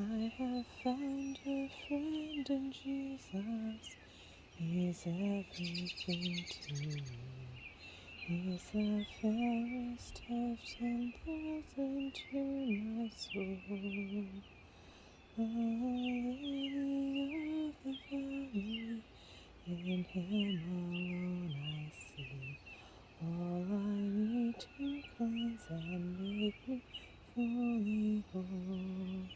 I have found a friend in Jesus. He's everything to me. He's the fairest of 10,000 to my soul. The lily of the valley, in him alone I see all I need to cleanse and make me fully whole.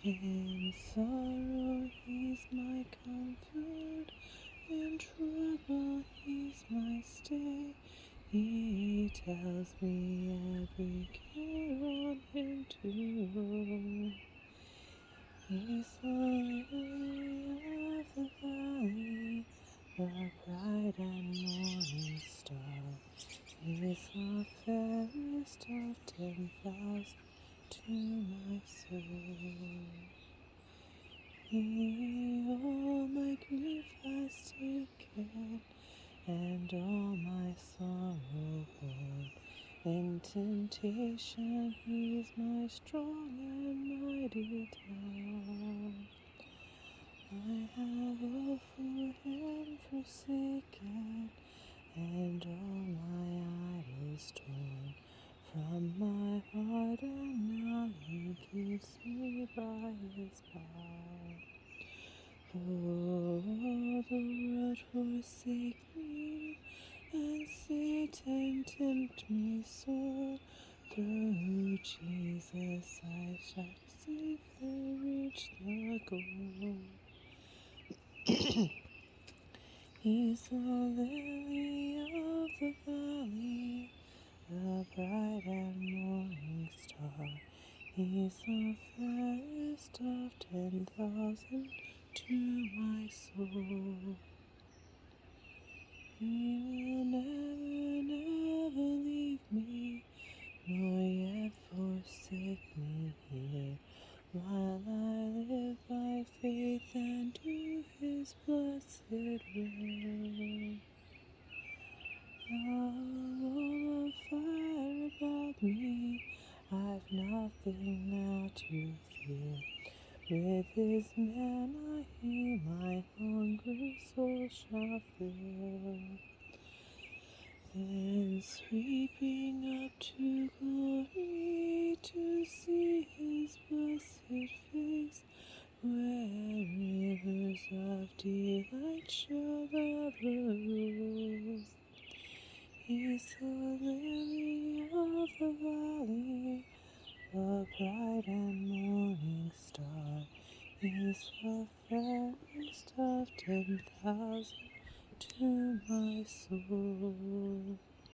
In sorrow he's my comfort, in trouble he's my stay. He tells me every care on him to roll. He's the lily of the valley, the bright and morning star. He's the fairest of 10,000 to my soul. He all my grief has taken, and all my sorrow borne. In temptation he's my strong and mighty tower. I have all for him forsaken, and all my idols torn from my heart, and now he keeps me by his power. Though the world forsake me, and Satan tempt me sore, through Jesus I shall safely reach the goal. He's the lily of the valley, the bright and morning star. He's the fairest of 10,000 to my soul. He will never, never leave me, nor yet forsake me here, while I live by faith and do his blessed will. A wall of fire about me, I've nothing now to fear. With his manna he my hungry soul shall fill. Then sweeping up to glory, to see his blessed face, where rivers of delight shall ever roll. He's the lily of the valley, the bright and morning star. He's the fairest of 10,000 to my soul.